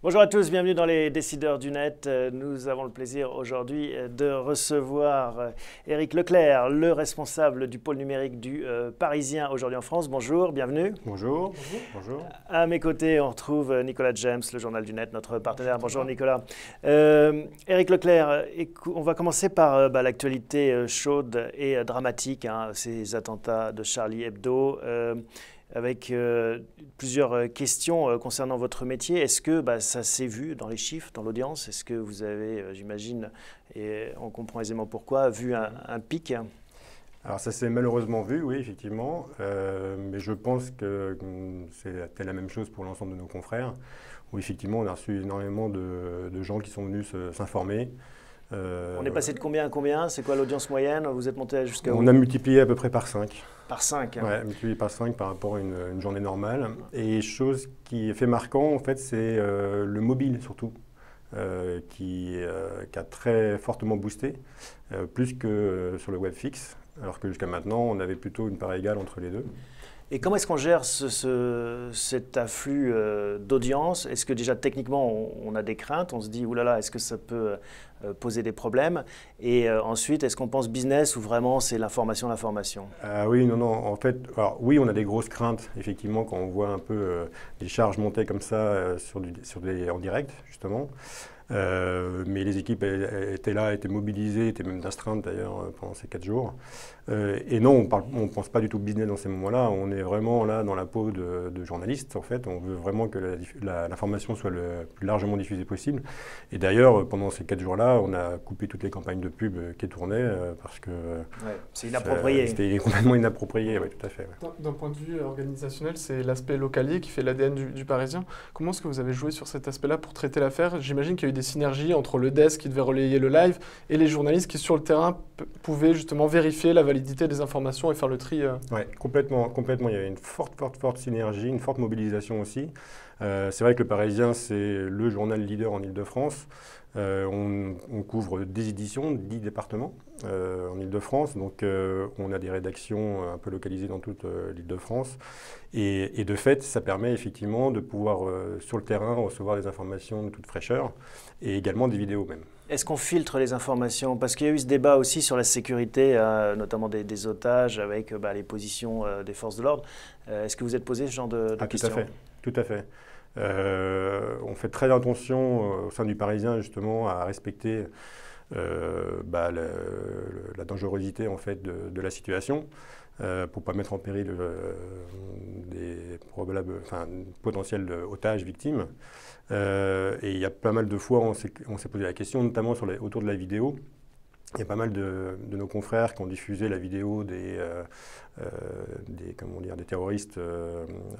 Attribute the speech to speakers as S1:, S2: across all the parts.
S1: Bonjour à tous, bienvenue dans les Décideurs du Net. Nous avons le plaisir aujourd'hui de recevoir Éric Leclerc, le responsable du pôle numérique du Parisien aujourd'hui en France. Bonjour, bienvenue.
S2: Bonjour. Bonjour.
S1: À mes côtés, on retrouve Nicolas James, le Journal du Net, notre partenaire. Bonjour Nicolas. Éric Leclerc, on va commencer par l'actualité chaude et dramatique, ces attentats de Charlie Hebdo. Avec plusieurs questions concernant votre métier. Est-ce que ça s'est vu dans les chiffres, dans l'audience? Est-ce que vous avez, j'imagine, et on comprend aisément pourquoi, vu un pic?
S2: Alors ça s'est malheureusement vu, oui, effectivement, mais je pense que c'est la même chose pour l'ensemble de nos confrères, où effectivement on a reçu énormément de gens qui sont venus s'informer.
S1: On est passé de combien à combien? C'est quoi l'audience moyenne? Vous êtes monté jusqu'à où?
S2: On a multiplié à peu près par 5.
S1: Par 5
S2: Ouais, multiplié par 5 par rapport à une journée normale. Et chose qui est fait marquant, en fait, c'est le mobile surtout, qui a très fortement boosté, plus que sur le web fixe, alors que jusqu'à maintenant, on avait plutôt une part égale entre les deux.
S1: Et comment est-ce qu'on gère cet afflux d'audience? Est-ce que déjà techniquement on a des craintes? On se dit oulala, est-ce que ça peut poser des problèmes? Et ensuite, est-ce qu'on pense business ou vraiment c'est l'information?
S2: Oui, non. En fait, alors, oui, on a des grosses craintes, effectivement, quand on voit un peu des charges monter comme ça en direct, justement. Mais les équipes étaient là, étaient mobilisées, étaient même d'astreintes d'ailleurs pendant ces 4 jours. Et non, on ne pense pas du tout business dans ces moments-là. On est vraiment là dans la peau de journalistes, en fait. On veut vraiment que l'information soit le plus largement diffusée possible. Et d'ailleurs, pendant ces 4 jours-là, on a coupé toutes les campagnes de pub qui tournaient parce que
S1: c'est inapproprié.
S2: C'était complètement inapproprié, oui, tout à fait. Ouais.
S3: D'un point de vue organisationnel, c'est l'aspect localier qui fait l'ADN du Parisien. Comment est-ce que vous avez joué sur cet aspect-là pour traiter l'affaire? J'imagine qu'il y a eu des synergies entre le desk qui devait relayer le live et les journalistes qui, sur le terrain, pouvaient justement vérifier la validité des informations et faire le tri.
S2: Oui, complètement. Il y avait une forte synergie, une forte mobilisation aussi. C'est vrai que le Parisien, c'est le journal leader en Ile-de-France. On couvre des éditions, 10 départements en Ile-de-France. Donc, on a des rédactions un peu localisées dans toute l'Ile-de-France. Et de fait, ça permet effectivement de pouvoir, sur le terrain, recevoir des informations de toute fraîcheur et également des vidéos même.
S1: Est-ce qu'on filtre les informations? Parce qu'il y a eu ce débat aussi sur la sécurité, notamment des otages avec les positions des forces de l'ordre. Est-ce que vous êtes posé ce genre de questions?
S2: Tout à fait. On fait très attention au sein du Parisien justement à respecter la dangerosité en fait de la situation pour ne pas mettre en péril des potentiels otages victimes. Et il y a pas mal de fois on s'est posé la question, notamment autour de la vidéo. Il y a pas mal de nos confrères qui ont diffusé la vidéo des terroristes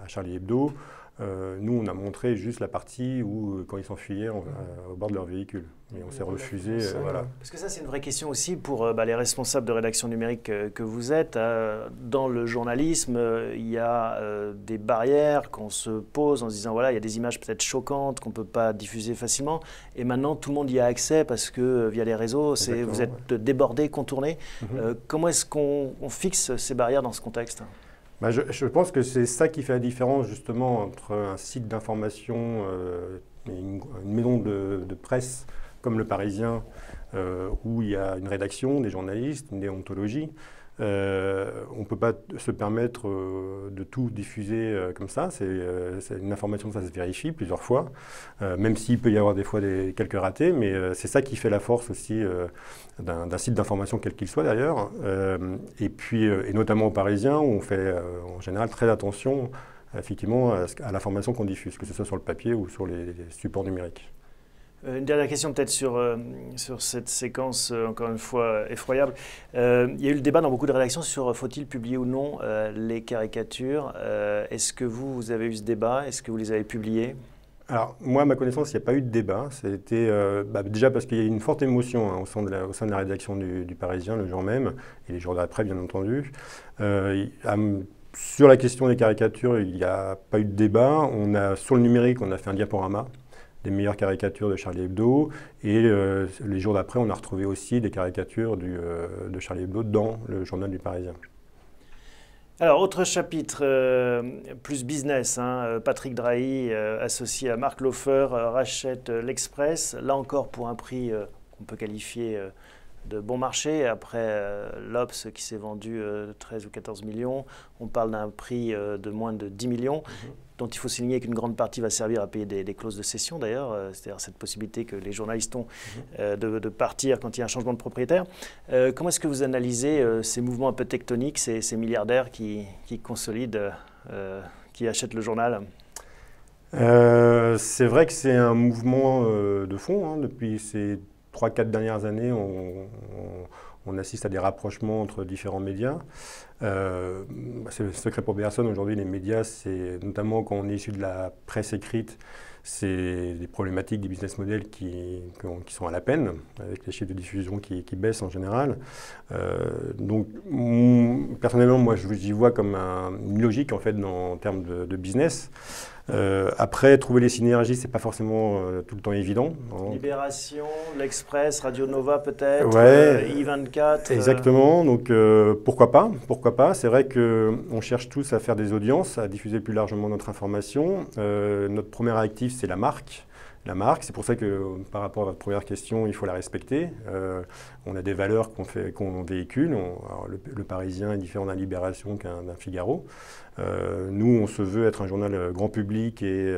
S2: à Charlie Hebdo. Nous, on a montré juste la partie où, quand ils s'enfuyaient au bord de leur véhicule. Et on s'est refusé. Voilà.
S1: Parce que ça, c'est une vraie question aussi pour les responsables de rédaction numérique que vous êtes. Dans le journalisme, il y a des barrières qu'on se pose en se disant, voilà, il y a des images peut-être choquantes qu'on ne peut pas diffuser facilement. Et maintenant, tout le monde y a accès parce que via les réseaux, vous êtes débordé, contourné. Comment est-ce qu'on fixe ces barrières dans ce contexte?
S2: Je pense que c'est ça qui fait la différence justement entre un site d'information et une maison de presse comme le Parisien, où il y a une rédaction, des journalistes, une déontologie. On ne peut pas se permettre de tout diffuser comme ça. C'est une information, ça se vérifie plusieurs fois, même s'il peut y avoir des fois quelques ratés, mais c'est ça qui fait la force aussi d'un site d'information quel qu'il soit d'ailleurs. Et notamment au Parisien, où on fait en général très attention effectivement à l'information qu'on diffuse, que ce soit sur le papier ou sur les supports numériques.
S1: Une dernière question peut-être sur cette séquence, encore une fois, effroyable. Il y a eu le débat dans beaucoup de rédactions sur faut-il publier ou non les caricatures. Est-ce que vous avez eu ce débat? Est-ce que vous les avez publiées?
S2: Alors, moi, à ma connaissance, il n'y a pas eu de débat. C'était déjà parce qu'il y a eu une forte émotion au sein de la rédaction du Parisien le jour même, et les jours d'après, bien entendu. Sur la question des caricatures, il n'y a pas eu de débat. Sur le numérique, on a fait un diaporama des meilleures caricatures de Charlie Hebdo. Et les jours d'après, on a retrouvé aussi des caricatures de Charlie Hebdo dans le journal du Parisien.
S1: Alors, autre chapitre, plus business, hein, Patrick Drahi, associé à Mark Laufer, rachète l'Express, là encore pour un prix qu'on peut qualifier de bon marché. Après l'Obs qui s'est vendu 13 ou 14 millions, on parle d'un prix de moins de 10 millions, dont il faut souligner qu'une grande partie va servir à payer des clauses de cession d'ailleurs, c'est-à-dire cette possibilité que les journalistes ont de partir quand il y a un changement de propriétaire. Comment est-ce que vous analysez ces mouvements un peu tectoniques, ces milliardaires qui consolident, qui achètent le journal?
S2: C'est vrai que c'est un mouvement de fond, hein. Depuis ces 3-4 dernières années, on assiste à des rapprochements entre différents médias. C'est secret pour personne, aujourd'hui les médias, c'est notamment quand on est issu de la presse écrite, c'est des problématiques, des business models qui sont à la peine, avec les chiffres de diffusion qui baissent en général. Donc personnellement, moi j'y vois comme une logique en fait en termes de business. Après, trouver les synergies, c'est pas forcément tout le temps évident.
S1: Libération, l'Express, Radio Nova peut-être,
S2: ouais,
S1: I24.
S2: Exactement, donc pourquoi pas, pourquoi pas. C'est vrai qu'on cherche tous à faire des audiences, à diffuser plus largement notre information. Notre premier actif, c'est la marque. La marque, c'est pour ça que par rapport à votre première question, il faut la respecter. On a des valeurs qu'on véhicule. Alors, le Parisien est différent d'un Libération qu'un Figaro. Nous, on se veut être un journal grand public et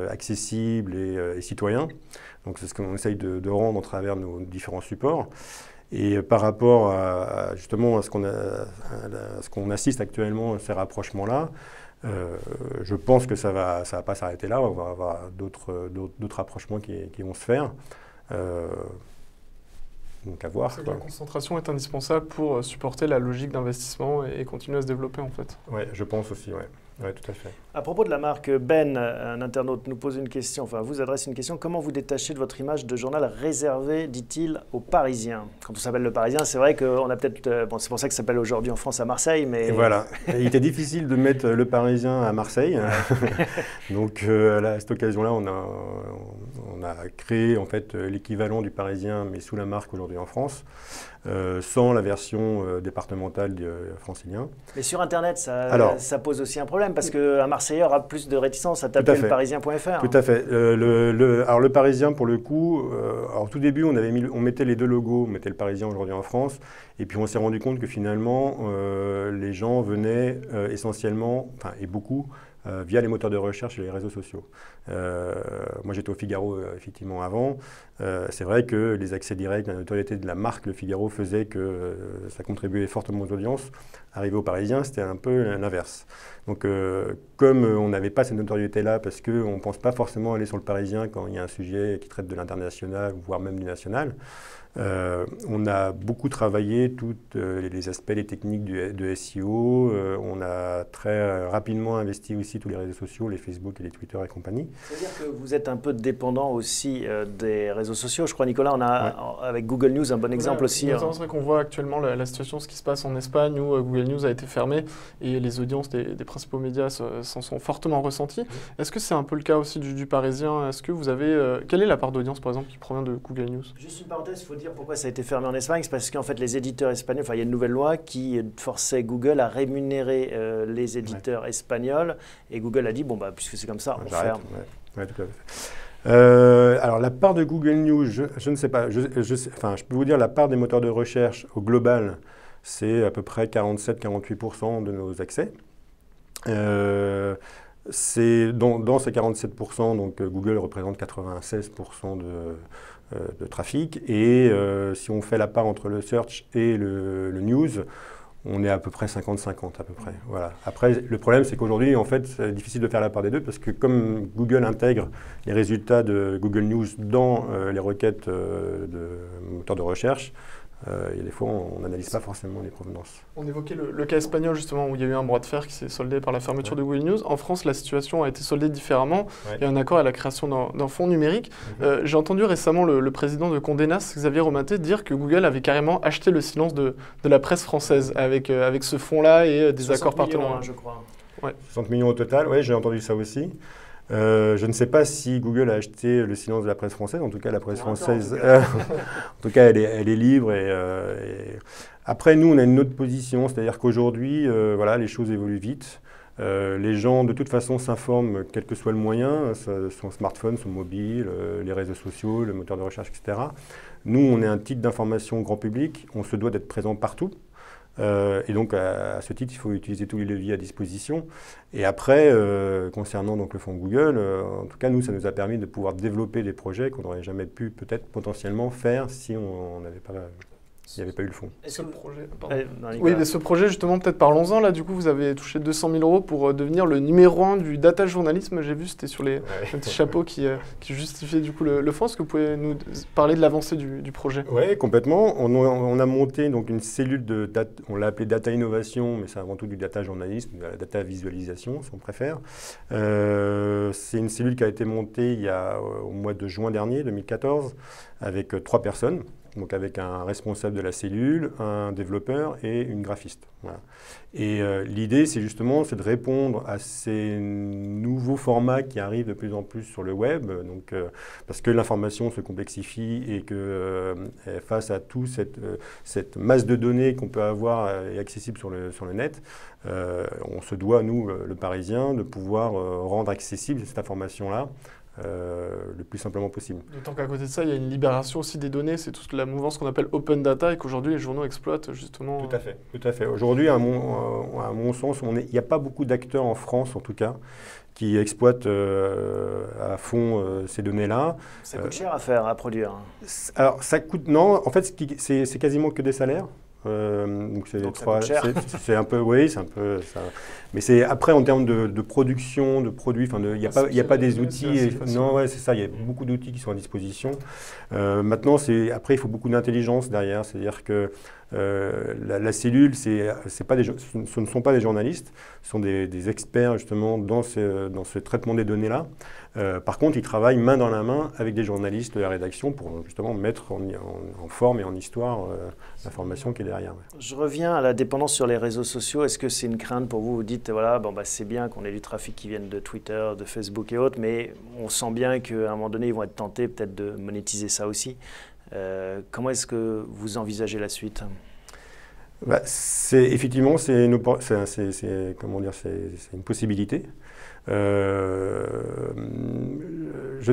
S2: accessible et citoyen. Donc c'est ce qu'on essaye de rendre à travers nos différents supports. Et par rapport justement à ce qu'on assiste actuellement à ces rapprochements-là, je pense que ça va pas s'arrêter là. On va avoir d'autres rapprochements qui vont se faire. Donc à voir.
S3: La concentration est indispensable pour supporter la logique d'investissement et continuer à se développer en fait.
S2: Oui, je pense aussi, oui. Oui, tout à fait.
S1: À propos de la marque, Ben, un internaute nous pose une question, enfin vous adresse une question. Comment vous détachez de votre image de journal réservé, dit-il, aux Parisiens? Quand on s'appelle Le Parisien, c'est vrai qu'on a peut-être... Bon, c'est pour ça que ça s'appelle aujourd'hui en France à Marseille, mais...
S2: Et voilà. Il était difficile de mettre Le Parisien à Marseille. Donc à cette occasion-là, on a créé en fait l'équivalent du Parisien, mais sous la marque aujourd'hui en France. Sans la version départementale francilien.
S1: Mais sur Internet, ça pose aussi un problème, parce qu'un Marseillais aura plus de réticence à taper leparisien.fr.
S2: Tout à fait. Alors le Parisien, pour le coup, au tout début, on mettait les deux logos, on mettait le Parisien aujourd'hui en France, et puis on s'est rendu compte que finalement, les gens venaient essentiellement, enfin, et beaucoup, via les moteurs de recherche et les réseaux sociaux. Moi, j'étais au Figaro, effectivement, avant. C'est vrai que les accès directs, la notoriété de la marque Le Figaro faisait que ça contribuait fortement aux audiences. Arrivé au Parisien, c'était un peu l'inverse. Donc, comme on n'avait pas cette notoriété-là, parce qu'on ne pense pas forcément aller sur le Parisien quand il y a un sujet qui traite de l'international, voire même du national, on a beaucoup travaillé tous les aspects, les techniques de SEO. On a très rapidement investi aussi tous les réseaux sociaux, les Facebook et les Twitter et compagnie.
S1: C'est-à-dire que vous êtes un peu dépendant aussi des réseaux sociaux. Je crois, Nicolas, on a avec Google News un bon exemple aussi.
S3: C'est vrai qu'on voit actuellement la situation, ce qui se passe en Espagne, où Google News a été fermé et les audiences des principaux médias s'en sont fortement ressenties. Est-ce que c'est un peu le cas aussi du Parisien? Est-ce que vous avez... quelle est la part d'audience, par exemple, qui provient de Google News?
S1: Juste une parenthèse, il faut dire pourquoi ça a été fermé en Espagne. C'est parce qu'en fait, les éditeurs espagnols, enfin, il y a une nouvelle loi qui forçait Google à rémunérer les éditeurs espagnols. Et Google a dit, bon, bah, puisque c'est comme ça, on ferme.
S2: Ouais, tout à fait. Alors, la part de Google News, je ne sais pas. Je peux vous dire la part des moteurs de recherche au global, c'est à peu près 47-48% de nos accès. C'est dans ces 47%, donc Google représente 96% de trafic. Et si on fait la part entre le search et le news, on est à peu près 50-50 à peu près. Voilà. Après, le problème, c'est qu'aujourd'hui, en fait, c'est difficile de faire la part des deux parce que comme Google intègre les résultats de Google News dans les requêtes de moteurs de recherche, il y a des fois, on n'analyse pas forcément les provenances.
S3: On évoquait le cas espagnol, justement, où il y a eu un bras de fer qui s'est soldé par la fermeture de Google News. En France, la situation a été soldée différemment. Il y a un accord à la création d'un fonds numérique. J'ai entendu récemment le président de Condé Nast, Xavier Romaté, dire que Google avait carrément acheté le silence de la presse française avec ce fonds-là et des accords partenariats.
S1: Je crois.
S2: Ouais. 60 millions au total, oui, j'ai entendu ça aussi. Je ne sais pas si Google a acheté le silence de la presse française. En tout cas, la presse française, en tout cas, elle est libre. Après, nous, on a une autre position, c'est-à-dire qu'aujourd'hui, voilà, les choses évoluent vite. Les gens, de toute façon, s'informent, quel que soit le moyen, son smartphone, son mobile, les réseaux sociaux, le moteur de recherche, etc. Nous, on est un titre d'information grand public. On se doit d'être présent partout. Et donc, à ce titre, il faut utiliser tous les leviers à disposition. Et après, concernant donc, le fonds Google, en tout cas, nous, ça nous a permis de pouvoir développer des projets qu'on n'aurait jamais pu peut-être potentiellement faire si on n'avait pas... Il n'y avait pas eu le fonds.
S3: Ce projet,
S1: oui,
S3: mais ce projet, justement, peut-être parlons-en. Là, du coup, vous avez touché 200 000 € pour devenir le numéro 1 du data journalisme. J'ai vu, c'était sur les petits chapeaux qui justifiaient du coup le fonds. Est-ce que vous pouvez nous parler de l'avancée du projet?
S2: Oui, complètement. On a monté donc, une cellule de data, on l'a appelée data innovation, mais c'est avant tout du data journalisme, de la data visualisation, si on préfère. C'est une cellule qui a été montée au mois de juin dernier, 2014, avec 3 personnes. Donc avec un responsable de la cellule, un développeur et une graphiste. Voilà. Et l'idée, c'est de répondre à ces nouveaux formats qui arrivent de plus en plus sur le web, donc, parce que l'information se complexifie et que face à toute cette masse de données qu'on peut avoir et accessible sur le net, on se doit, nous, le Parisien, de pouvoir rendre accessible cette information-là le plus simplement possible.
S3: D'autant qu'à côté de ça, il y a une libération aussi des données, c'est toute la mouvance qu'on appelle open data et qu'aujourd'hui les journaux exploitent justement.
S2: Tout à fait, tout à fait. Aujourd'hui, à mon sens, il n'y a pas beaucoup d'acteurs en France en tout cas qui exploitent à fond ces données-là.
S1: Ça coûte cher à faire, à produire.
S2: Alors ça coûte, non, en fait c'est quasiment que des salaires. Donc c'est un peu, oui, c'est un peu ça. Mais c'est après en termes de production, de produits, il n'y a pas des outils. Non, ouais, c'est ça. Il y a beaucoup d'outils qui sont à disposition. Maintenant, après il faut beaucoup d'intelligence derrière. C'est-à-dire que la cellule, ce ne sont pas des journalistes, ce sont des experts justement dans ce traitement des données-là. Par contre, ils travaillent main dans la main avec des journalistes de la rédaction pour justement mettre en forme et en histoire l'information qui est derrière. Ouais.
S1: Je reviens à la dépendance sur les réseaux sociaux. Est-ce que c'est une crainte pour vous? Vous dites, voilà, c'est bien qu'on ait du trafic qui vienne de Twitter, de Facebook et autres, mais on sent bien qu'à un moment donné, ils vont être tentés peut-être de monétiser ça aussi. Comment est-ce que vous envisagez la suite?
S2: Effectivement, c'est une possibilité. Aujourd'hui, je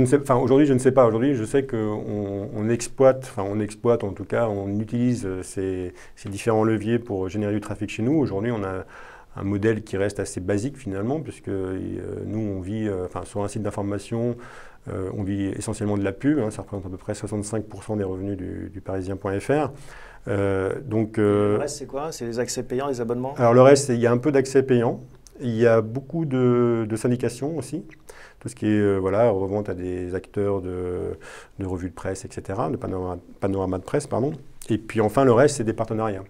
S2: ne sais pas. Aujourd'hui, je sais qu'on exploite, en tout cas, on utilise ces différents leviers pour générer du trafic chez nous. Aujourd'hui, on a un modèle qui reste assez basique finalement, puisque nous, on vit sur un site d'information, on vit essentiellement de la pub, ça représente à peu près 65% des revenus du parisien.fr.
S1: Le reste, c'est quoi? C'est les accès payants, les abonnements?
S2: Alors le reste, il y a un peu d'accès payant. Il y a beaucoup de syndication aussi, tout ce qui est revente à des acteurs de revues de presse, etc., de panorama de presse, pardon. Et puis enfin, le reste, c'est des partenariats.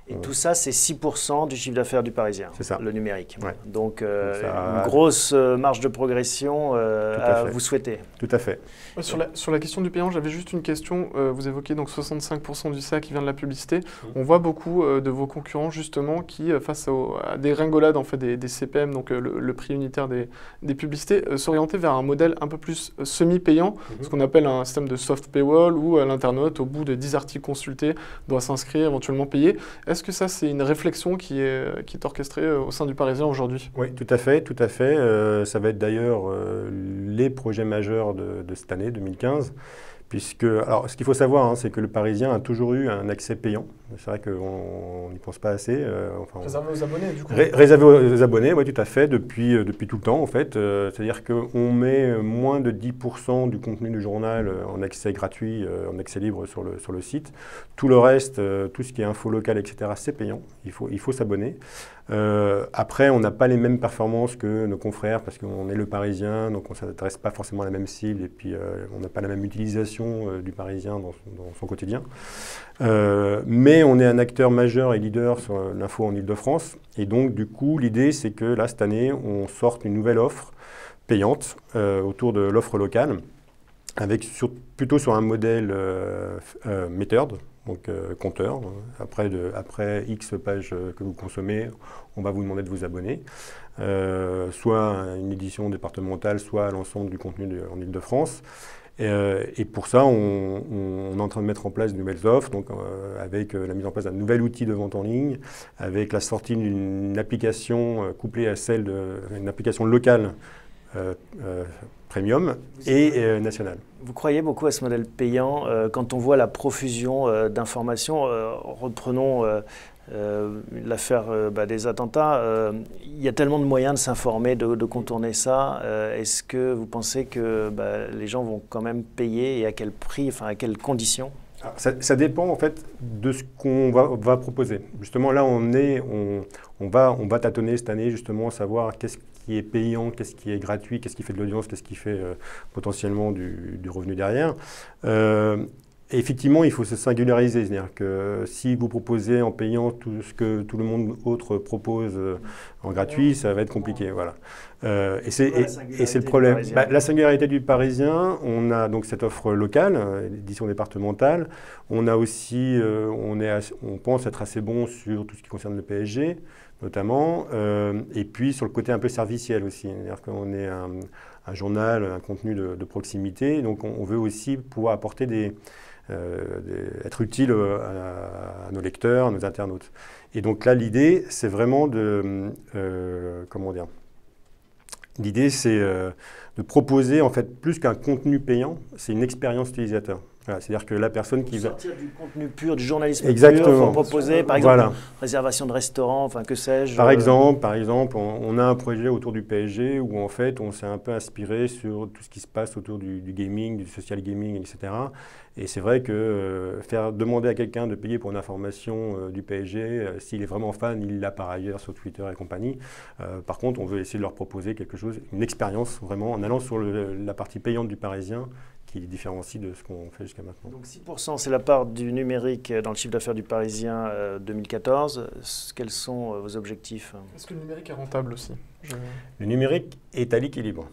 S1: Et tout ça, c'est 6% du chiffre d'affaires du Parisien, le numérique.
S2: Ouais.
S1: Donc une grosse marge de progression à vous souhaiter.
S2: Tout à fait.
S3: Sur la question du payant, j'avais juste une question. Vous évoquez donc 65% du CA qui vient de la publicité. On voit beaucoup de vos concurrents justement qui, face à des ringolades en fait, des CPM, donc le prix unitaire des publicités, s'orienter vers un modèle un peu plus semi-payant, ce qu'on appelle un système de soft paywall où l'internaute, au bout de 10 articles consultés, doit s'inscrire, éventuellement payer. Est-ce que ça, c'est une réflexion qui est orchestrée au sein du Parisien aujourd'hui?
S2: Oui, tout à fait, tout à fait. Ça va être d'ailleurs les projets majeurs de cette année, 2015. Alors, ce qu'il faut savoir, c'est que le Parisien a toujours eu un accès payant. C'est vrai qu'on n'y pense pas assez.
S3: Réservé aux abonnés, du coup.
S2: Réservé aux abonnés, oui, tout à fait, depuis tout le temps, en fait. C'est-à-dire qu'on met moins de 10% du contenu du journal en accès gratuit, en accès libre sur le site. Tout le reste, tout ce qui est info locale, etc., c'est payant. Il faut s'abonner. Après, on n'a pas les mêmes performances que nos confrères parce qu'on est le Parisien, donc on ne s'adresse pas forcément à la même cible et puis on n'a pas la même utilisation du Parisien dans son quotidien. Mais on est un acteur majeur et leader sur l'info en Ile-de-France. Et donc, du coup, l'idée, c'est que là, cette année, on sorte une nouvelle offre payante autour de l'offre locale, avec plutôt sur un modèle Metered, donc compteur. Après X pages que vous consommez, on va vous demander de vous abonner. Soit à une édition départementale, soit à l'ensemble du contenu en Île-de-France. Et pour ça, on est en train de mettre en place de nouvelles offres, donc avec la mise en place d'un nouvel outil de vente en ligne, avec la sortie d'une application couplée à celle d'une application locale premium et nationale.
S1: Vous croyez beaucoup à ce modèle payant quand on voit la profusion d'informations? Reprenons l'affaire des attentats. Il y a tellement de moyens de s'informer, de contourner ça. Est-ce que vous pensez que les gens vont quand même payer et à quel prix, enfin à quelles conditions?
S2: Ça dépend en fait de ce qu'on va proposer. Justement là on va tâtonner cette année justement à savoir qu'est-ce qui est payant, qu'est-ce qui est gratuit, qu'est-ce qui fait de l'audience, qu'est-ce qui fait potentiellement du revenu derrière. Et effectivement, il faut se singulariser, c'est-à-dire que si vous proposez en payant tout ce que tout le monde autre propose en gratuit, ça va être compliqué. Voilà. Et c'est le problème. La singularité du Parisien, on a donc cette offre locale, l'édition départementale. On a aussi, on pense être assez bon sur tout ce qui concerne le PSG, notamment, et puis sur le côté un peu serviciel aussi. C'est-à-dire qu'on est un journal, un contenu de proximité, donc on veut aussi pouvoir apporter être utile à nos lecteurs, à nos internautes. Et donc là, l'idée, c'est vraiment comment dire? L'idée, c'est de proposer, en fait, plus qu'un contenu payant, c'est une expérience utilisateur. Voilà, c'est-à-dire que la personne qui va...
S1: Sortir du contenu pur, du journalisme
S2: Exactement.
S1: pur, pour proposer, par exemple,
S2: voilà.
S1: réservation de restaurant, enfin, que sais-je.
S2: Par exemple, on a un projet autour du PSG où, en fait, on s'est un peu inspiré sur tout ce qui se passe autour du gaming, du social gaming, etc. Et c'est vrai que faire demander à quelqu'un de payer pour une information du PSG, s'il est vraiment fan, il l'a par ailleurs sur Twitter et compagnie. Par contre, on veut essayer de leur proposer quelque chose, une expérience vraiment, en allant sur la partie payante du Parisien, qui différencie de ce qu'on fait jusqu'à maintenant.
S1: Donc 6%, c'est la part du numérique dans le chiffre d'affaires du Parisien 2014. Quels sont vos objectifs?
S3: Est-ce que le numérique est rentable aussi?
S2: Le numérique est à l'équilibre.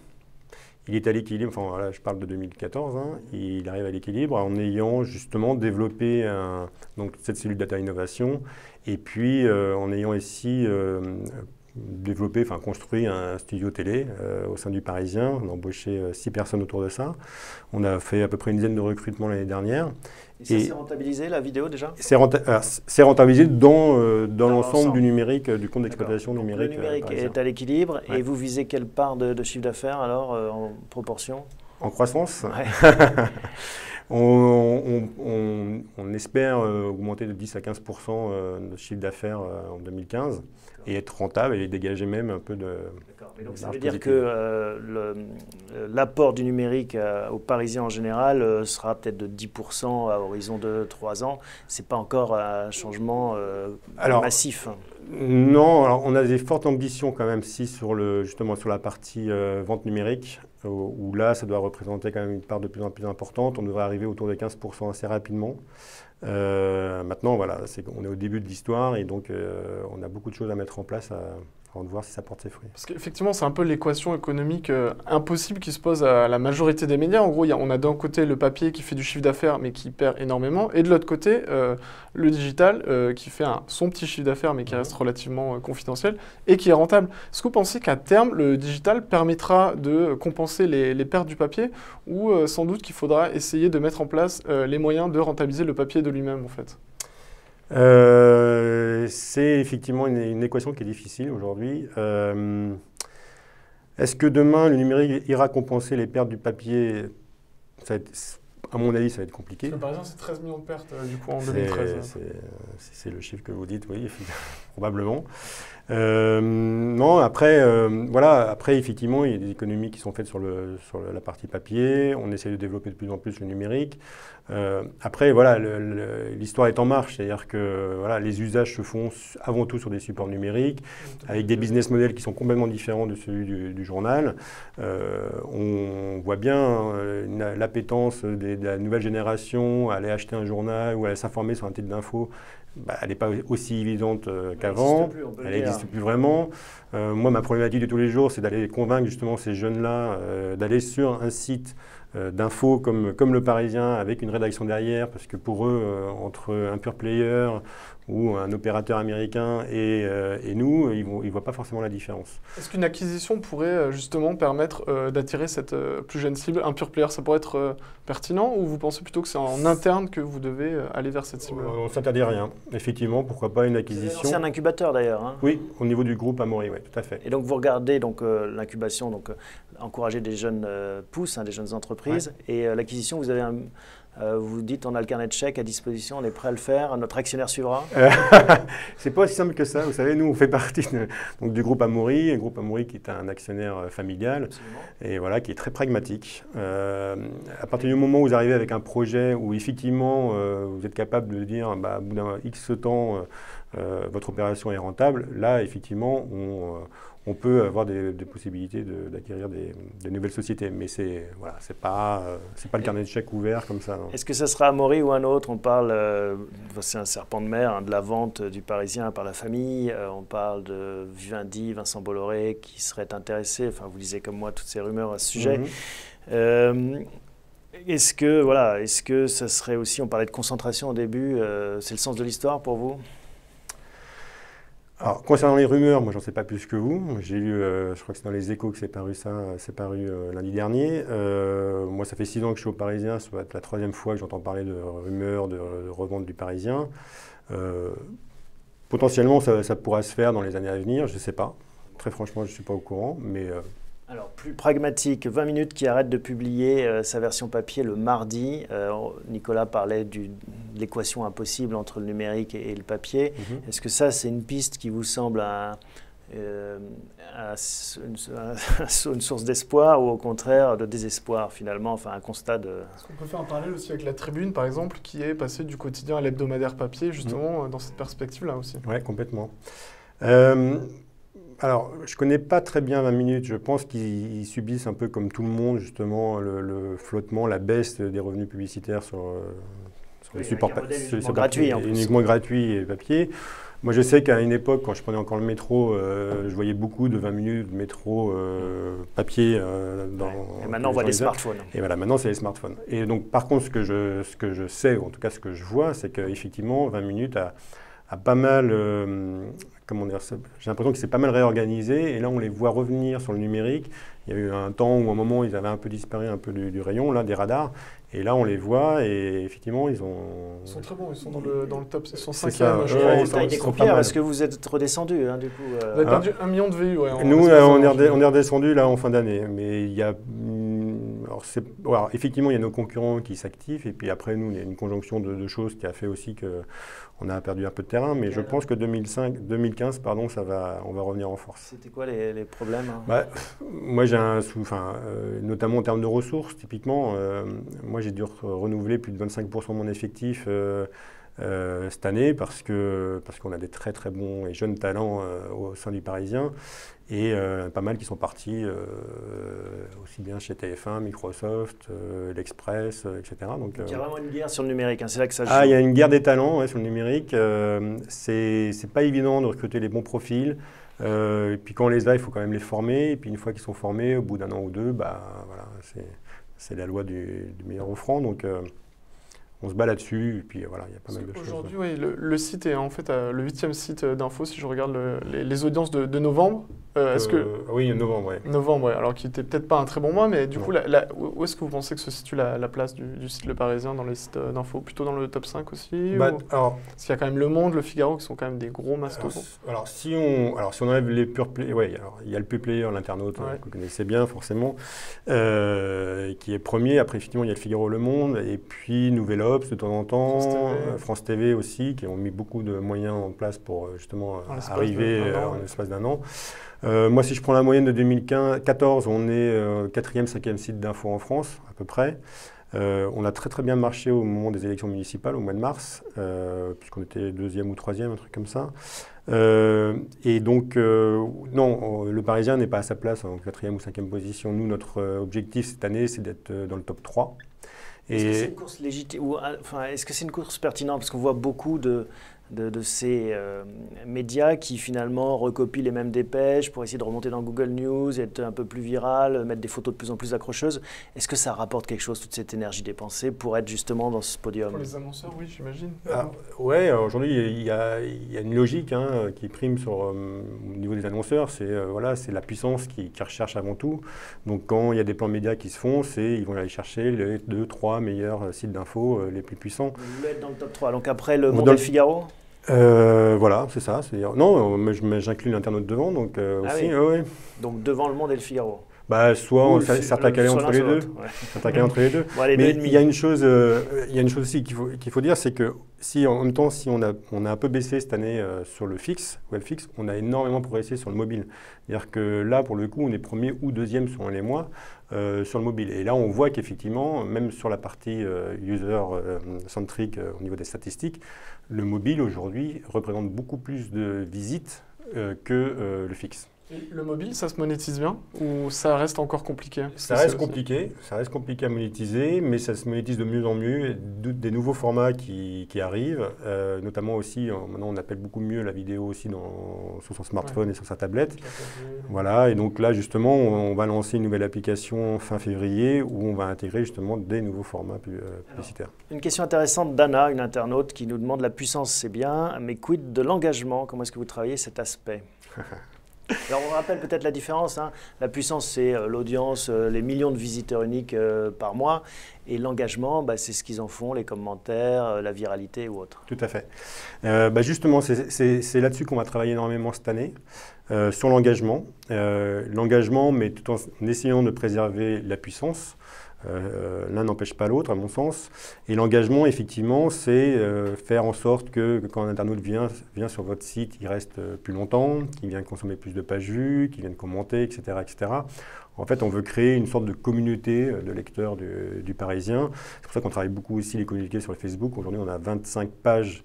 S2: Il est à l'équilibre, enfin voilà, je parle de 2014, hein, il arrive à l'équilibre en ayant justement développé donc cette cellule data innovation et puis en ayant aussi construit un studio télé au sein du Parisien. On a embauché 6 personnes autour de ça. On a fait à peu près une dizaine de recrutements l'année dernière.
S1: Et ça s'est rentabilisé, la vidéo déjà?
S2: C'est rentabilisé dans l'ensemble du numérique, du compte d'exploitation numérique.
S1: Le numérique est à l'équilibre et vous visez quelle part de chiffre d'affaires alors en proportion?
S2: En croissance?
S1: Ouais.
S2: On espère augmenter de 10 à 15% notre chiffre d'affaires en 2015 et être rentable et dégager même un peu de...
S1: D'accord. Mais donc ça veut dire que l'apport du numérique aux Parisiens en général sera peut-être de 10% à horizon de 3 ans. Ce n'est pas encore un changement massif.
S2: Non, alors on a des fortes ambitions quand même justement sur la partie vente numérique, où là ça doit représenter quand même une part de plus en plus importante. On devrait arriver autour des 15% assez rapidement. Maintenant, voilà, on est au début de l'histoire et donc on a beaucoup de choses à mettre en place avant de voir si ça porte ses fruits.
S3: Parce qu'effectivement, c'est un peu l'équation économique impossible qui se pose à la majorité des médias. En gros, on a d'un côté le papier qui fait du chiffre d'affaires mais qui perd énormément, et de l'autre côté, le digital qui fait son petit chiffre d'affaires mais qui reste relativement confidentiel et qui est rentable. Est-ce que vous pensez qu'à terme, le digital permettra de compenser les pertes du papier ou sans doute qu'il faudra essayer de mettre en place les moyens de rentabiliser le papier de lui-même en fait?
S2: C'est effectivement une équation qui est difficile aujourd'hui. Est-ce que demain, le numérique ira compenser les pertes du papier? À mon avis, ça va être compliqué.
S3: Par exemple, c'est 13 millions de pertes du coup en 2013.
S2: C'est le chiffre que vous dites, oui, probablement. Non, après, après, effectivement, il y a des économies qui sont faites sur la partie papier. On essaie de développer de plus en plus le numérique. Après, voilà, l'histoire est en marche, c'est-à-dire que voilà, les usages se font avant tout sur des supports numériques, avec des business models qui sont complètement différents de celui du journal. On voit bien l'appétence de la nouvelle génération à aller acheter un journal ou à aller s'informer sur un titre d'info. Elle n'est pas aussi évidente qu'avant, elle n'existe plus vraiment. Moi, ma problématique de tous les jours, c'est d'aller convaincre justement ces jeunes-là d'aller sur un site d'infos comme Le Parisien, avec une rédaction derrière, parce que pour eux, entre un pure player ou un opérateur américain et nous, ils ne voient pas forcément la différence.
S3: Est-ce qu'une acquisition pourrait justement permettre d'attirer cette plus jeune cible? Un pure player, ça pourrait être pertinent, ou vous pensez plutôt que c'est en interne que vous devez aller vers cette cible?
S2: On ne s'interdit rien. Effectivement, pourquoi pas une acquisition.
S1: C'est un incubateur d'ailleurs. Hein.
S2: Oui, au niveau du groupe Amaury, oui, tout à fait.
S1: Et donc vous regardez l'incubation, encourager des jeunes pousses, hein, des jeunes entreprises, et l'acquisition, vous avez vous dites on a le carnet de chèques à disposition, on est prêt à le faire, notre actionnaire suivra.
S2: C'est pas aussi simple que ça. Vous savez, nous on fait partie du groupe Amaury, qui est un actionnaire familial.
S1: Absolument.
S2: Et voilà, qui est très pragmatique. À partir du moment où vous arrivez avec un projet où effectivement vous êtes capable de dire au bout d'un X temps votre opération est rentable, là effectivement on peut avoir des possibilités d'acquérir de nouvelles sociétés. Mais c'est pas le carnet de chèques ouvert comme ça.
S1: Est-ce que ça sera Amaury ou un autre? On parle, c'est un serpent de mer, hein, de la vente du Parisien par la famille. On parle de Vivendi, Vincent Bolloré qui serait intéressé. Enfin, vous lisez comme moi toutes ces rumeurs à ce sujet. Est-ce que ça serait aussi, on parlait de concentration au début, c'est le sens de l'histoire pour vous?
S2: Alors, concernant les rumeurs, moi, j'en sais pas plus que vous. J'ai lu, je crois que c'est dans Les Échos que c'est paru lundi dernier. Moi, ça fait 6 ans que je suis au Parisien. Ça va être la 3e fois que j'entends parler de rumeurs, de revente du Parisien. Potentiellement, ça pourra se faire dans les années à venir. Je ne sais pas. Très franchement, je ne suis pas au courant. Mais
S1: alors, plus pragmatique, 20 minutes qui arrête de publier sa version papier le mardi. Nicolas parlait de l'équation impossible entre le numérique et le papier. Est-ce que ça, c'est une piste qui vous semble une source d'espoir ou au contraire de désespoir finalement, enfin un constat de...
S3: Est-ce qu'on peut faire un parallèle aussi avec la Tribune, par exemple, qui est passée du quotidien à l'hebdomadaire papier, justement, dans cette perspective-là aussi?
S2: Oui, complètement. Alors, je ne connais pas très bien 20 minutes. Je pense qu'ils subissent un peu comme tout le monde, justement, le flottement, la baisse des revenus publicitaires sur les supports
S1: gratuits,
S2: uniquement gratuits et papier. Moi, je sais qu'à une époque, quand je prenais encore le métro, je voyais beaucoup de 20 minutes de métro papier.
S1: Et maintenant, on voit des smartphones.
S2: Et voilà, maintenant, c'est les smartphones. Et donc, par contre, ce que je sais, ou en tout cas ce que je vois, c'est qu'effectivement, 20 minutes a pas mal... comment dire, j'ai l'impression que c'est pas mal réorganisé et là on les voit revenir sur le numérique. Il y a eu un temps où à un moment ils avaient un peu disparu un peu du rayon, là, des radars, et là on les voit et effectivement ils sont très
S3: bons, ils sont dans le top, ils sont 5e,
S1: je crois. Est-ce que vous êtes redescendu du coup
S3: Vous avez perdu 1 million de vues. Ouais,
S2: nous on est redescendu là en fin d'année, mais il y a... Alors, effectivement, il y a nos concurrents qui s'activent, et puis après, nous, il y a une conjonction de choses qui a fait aussi qu'on a perdu un peu de terrain, mais je pense que 2015, on va revenir en force.
S1: C'était quoi les problèmes
S2: moi, j'ai notamment en termes de ressources, typiquement, moi, j'ai dû renouveler plus de 25% de mon effectif cette année parce qu'on a des très très bons et jeunes talents au sein du Parisien et pas mal qui sont partis aussi bien chez TF1, Microsoft, l'Express, etc.
S1: Donc, il y a vraiment une guerre sur le numérique, hein, c'est là que ça joue.
S2: Il y a une guerre des talents sur le numérique. C'est pas évident de recruter les bons profils. Et puis quand on les a, il faut quand même les former. Et puis une fois qu'ils sont formés, au bout d'1 an ou 2, voilà, c'est la loi du meilleur offrant. Donc on se bat là-dessus, et puis voilà, il y a pas mal de choses.
S3: Aujourd'hui, oui, le site est en fait le 8e site d'info, si je regarde les audiences de novembre.
S2: Oui, novembre, oui.
S3: Novembre, ouais. Alors qui n'était peut-être pas un très bon mois, mais du coup, où est-ce que vous pensez que se situe la place du site Le Parisien dans les sites d'info? Plutôt dans le top 5 aussi Parce qu'il y a quand même Le Monde, Le Figaro, qui sont quand même des gros mastodontes.
S2: Alors si on enlève les pure players, il y a le pure player, l'internaute, que vous connaissez bien forcément, qui est premier. Après, effectivement, il y a Le Figaro, Le Monde, et puis Nouvel Obs de temps en temps, France TV aussi, qui ont mis beaucoup de moyens en place pour justement arriver en l'espace d'1 an. Moi, si je prends la moyenne de 2014, on est 4e, 5e site d'info en France, à peu près. On a très très bien marché au moment des élections municipales, au mois de mars, puisqu'on était 2e ou 3e, un truc comme ça. Et donc, non, le Parisien n'est pas à sa place en 4e ou 5e position. Nous, notre objectif cette année, c'est d'être dans le top 3.
S1: Est-ce que c'est une course légitime, est-ce que c'est une course pertinente? Parce qu'on voit beaucoup de ces médias qui finalement recopient les mêmes dépêches pour essayer de remonter dans Google News, être un peu plus viral, mettre des photos de plus en plus accrocheuses. Est-ce que ça rapporte quelque chose, toute cette énergie dépensée, pour être justement dans ce podium?
S3: Pour les annonceurs, oui, j'imagine.
S2: Oui, aujourd'hui, il y a une logique qui prime au niveau des annonceurs, c'est la puissance qui recherche avant tout. Donc quand il y a des plans médias qui se font, ils vont aller chercher les 2-3 meilleurs sites d'infos les plus puissants.
S1: Vous voulez être dans le top 3, donc après Le Monde et Le Figaro?
S2: Voilà, c'est ça. Non, mais j'inclus l'Internaute devant, donc aussi.
S1: Oui.
S2: Ouais.
S1: Donc devant Le Monde et Le Figaro.
S2: Bah, certains calés entre les deux. Certains calés entre les deux.
S1: Bon, allez,
S2: mais il y a une chose aussi qu'il faut dire, c'est que en même temps, si on a un peu baissé cette année sur le fixe, web fixe, on a énormément progressé sur le mobile. C'est-à-dire que là, pour le coup, on est premier ou deuxième selon les mois sur le mobile. Et là, on voit qu'effectivement, même sur la partie user-centric au niveau des statistiques, le mobile aujourd'hui représente beaucoup plus de visites que le fixe.
S3: Et le mobile, ça se monétise bien ou ça reste encore compliqué?
S2: Ça reste compliqué à monétiser, mais ça se monétise de mieux en mieux. Des nouveaux formats qui arrivent, notamment aussi, maintenant on appelle beaucoup mieux la vidéo aussi sur son smartphone et sur sa tablette. Voilà, et donc là justement, on va lancer une nouvelle application fin février où on va intégrer justement des nouveaux formats publicitaires.
S1: Une question intéressante d'Anna, une internaute, qui nous demande: la puissance c'est bien, mais quid de l'engagement? Comment est-ce que vous travaillez cet aspect? Alors on rappelle peut-être la différence, La puissance c'est l'audience, les millions de visiteurs uniques par mois, et l'engagement c'est ce qu'ils en font, les commentaires, la viralité ou autre.
S2: Tout à fait. Justement c'est là-dessus qu'on va travailler énormément cette année, sur l'engagement. L'engagement, mais tout en essayant de préserver la puissance. L'un n'empêche pas l'autre, à mon sens. Et l'engagement, effectivement, c'est faire en sorte que quand un internaute vient sur votre site, il reste plus longtemps, qu'il vienne consommer plus de pages vues, qu'il vienne commenter, etc., etc. En fait, on veut créer une sorte de communauté de lecteurs du Parisien. C'est pour ça qu'on travaille beaucoup aussi les communautés sur le Facebook. Aujourd'hui, on a 25 pages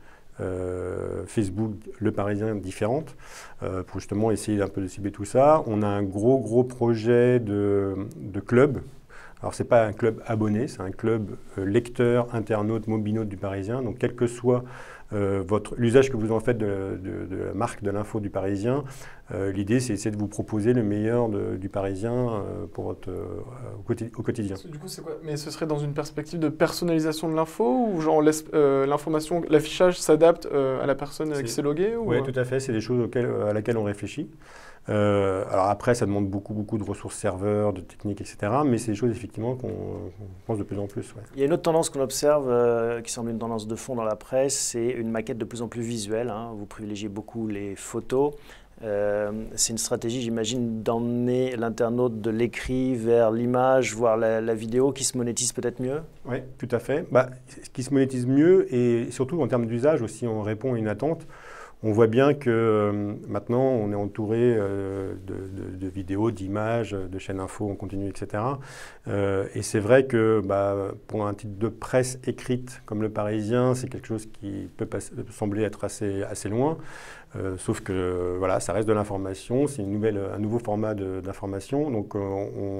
S2: Facebook Le Parisien différentes pour justement essayer un peu de cibler tout ça. On a un gros projet de club. Alors, ce n'est pas un club abonné, c'est un club lecteur, internaute, mobinaute du Parisien. Donc, quel que soit l'usage que vous en faites de la marque de l'info du Parisien, l'idée, c'est essayer de vous proposer le meilleur du Parisien pour au quotidien.
S3: Du coup, c'est quoi? Mais ce serait dans une perspective de personnalisation de l'info ou genre l'information, l'affichage s'adapte à la personne qui s'est loguée?
S2: Oui, tout à fait. C'est des choses à laquelle on réfléchit. Alors après, ça demande beaucoup de ressources serveurs, de techniques, etc. Mais c'est des choses effectivement qu'on pense de plus en plus. Ouais.
S1: Il y a une autre tendance qu'on observe, qui semble une tendance de fond dans la presse, c'est une maquette de plus en plus visuelle. Vous privilégiez beaucoup les photos. C'est une stratégie, j'imagine, d'emmener l'internaute de l'écrit vers l'image, voire la vidéo, qui se monétise peut-être mieux?
S2: Oui, tout à fait. Ce qui se monétise mieux, et surtout en termes d'usage aussi, on répond à une attente. On voit bien que maintenant, on est entouré de vidéos, d'images, de chaînes info en continu, etc. Et c'est vrai que pour un titre de presse écrite comme Le Parisien, c'est quelque chose qui peut sembler être assez loin. Sauf que ça reste de l'information, c'est un nouveau format d'information. Donc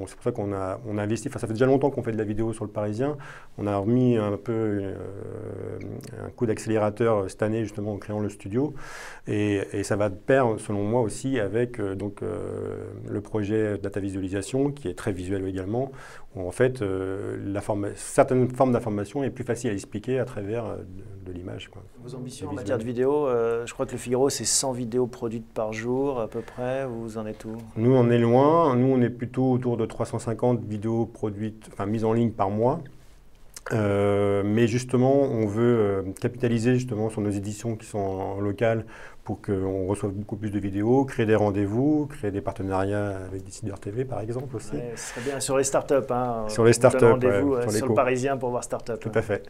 S2: c'est pour ça qu'on a investi. Enfin, ça fait déjà longtemps qu'on fait de la vidéo sur Le Parisien. On a remis un peu un coup d'accélérateur cette année justement en créant le studio. Et ça va de pair, selon moi aussi, avec le projet Data Visualisation, qui est très visuel également, où en fait certaines formes d'information est plus facile à expliquer à travers de l'image.
S1: Vos ambitions en matière de vidéo, je crois que Le Figaro, c'est 100 vidéos produites par jour à peu près. Vous en êtes où?
S2: Nous, on est loin. Nous, on est plutôt autour de 350 vidéos produites, mises en ligne par mois. Mais justement, on veut capitaliser justement sur nos éditions qui sont en local pour qu'on reçoive beaucoup plus de vidéos, créer des rendez-vous, créer des partenariats avec Décideur TV par exemple aussi.
S1: Ouais, ce serait bien sur les startups.
S2: Sur les startups,
S1: rendez-vous sur Le Parisien pour voir startup.
S2: Tout à fait.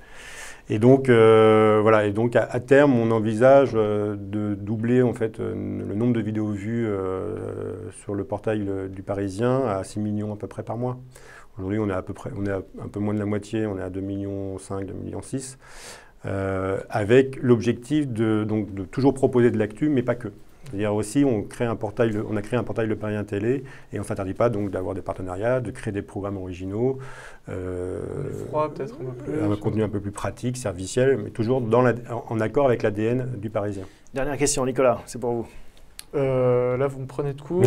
S2: Et donc, et donc à terme, on envisage de doubler en fait le nombre de vidéos vues sur le portail du Parisien à 6 millions à peu près par mois. Aujourd'hui, on est un peu moins de la moitié, on est à 2,5 millions, 2,6 millions. Avec l'objectif de toujours proposer de l'actu, mais pas que. C'est-à-dire aussi, on a créé un portail Le Parisien Télé et on ne s'interdit pas donc d'avoir des partenariats, de créer des programmes originaux,
S3: peut-être
S2: un contenu un peu plus pratique, serviciel, mais toujours en accord avec l'ADN du Parisien.
S1: Dernière question, Nicolas, c'est pour vous.
S3: Là, vous me prenez de court.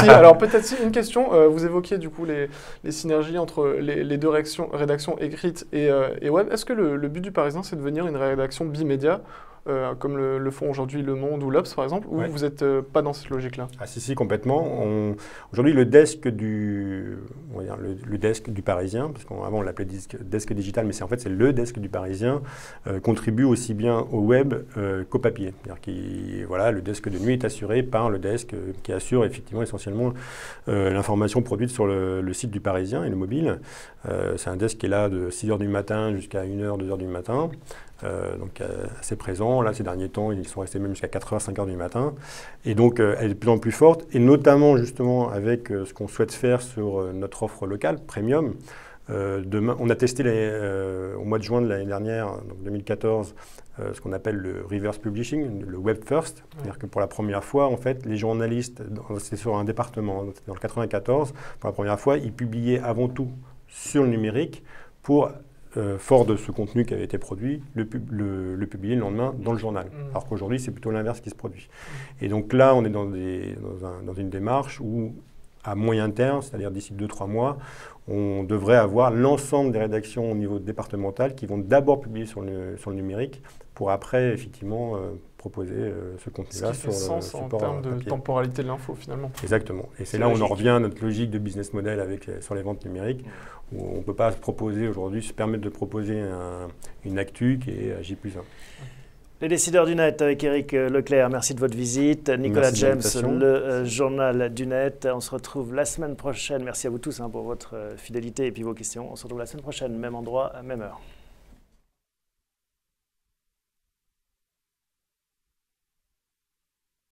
S3: Alors peut-être une question. Vous évoquiez du coup les synergies entre les deux rédactions écrites et web. Est-ce que le but du Parisien, c'est de devenir une rédaction bimédia, comme le font aujourd'hui Le Monde ou l'Obs, par exemple, ou vous n'êtes pas dans cette logique-là?
S2: Ah si, complètement. Aujourd'hui, le desk le desk du Parisien, parce qu'avant on l'appelait desk digital, mais en fait c'est le desk du Parisien, contribue aussi bien au web qu'au papier. C'est-à-dire le desk de nuit est assuré par le desk qui assure effectivement essentiellement l'information produite sur le site du Parisien et le mobile. C'est un desk qui est là de 6h du matin jusqu'à 1h, 2h du matin. Donc assez présent. Là, ces derniers temps, ils sont restés même jusqu'à 4h, 5h du matin. Et donc, elle est de plus en plus forte, et notamment justement avec ce qu'on souhaite faire sur notre offre locale, Premium. On a testé au mois de juin de l'année dernière, donc 2014, ce qu'on appelle le reverse publishing, le web first. C'est-à-dire que pour la première fois, en fait, les journalistes, c'est sur un département, dans le 94, pour la première fois, ils publiaient avant tout sur le numérique pour fort de ce contenu qui avait été produit, le publier le lendemain dans le journal. Alors qu'aujourd'hui, c'est plutôt l'inverse qui se produit. Et donc là, on est dans une démarche où, à moyen terme, c'est-à-dire d'ici 2-3 mois, on devrait avoir l'ensemble des rédactions au niveau départemental qui vont d'abord publier sur le numérique pour après, effectivement, proposer ce contenu-là sur le support papier.
S3: En termes de temporalité de l'info, finalement.
S2: Exactement. Et c'est là où on en revient à notre logique de business model sur les ventes numériques, où on ne peut pas se permettre de proposer une actu qui est J+1.
S1: Les décideurs du net avec Éric Leclerc, merci de votre visite. Nicolas James, le journal du net. On se retrouve la semaine prochaine. Merci à vous tous pour votre fidélité et puis vos questions. On se retrouve la semaine prochaine, même endroit, même heure.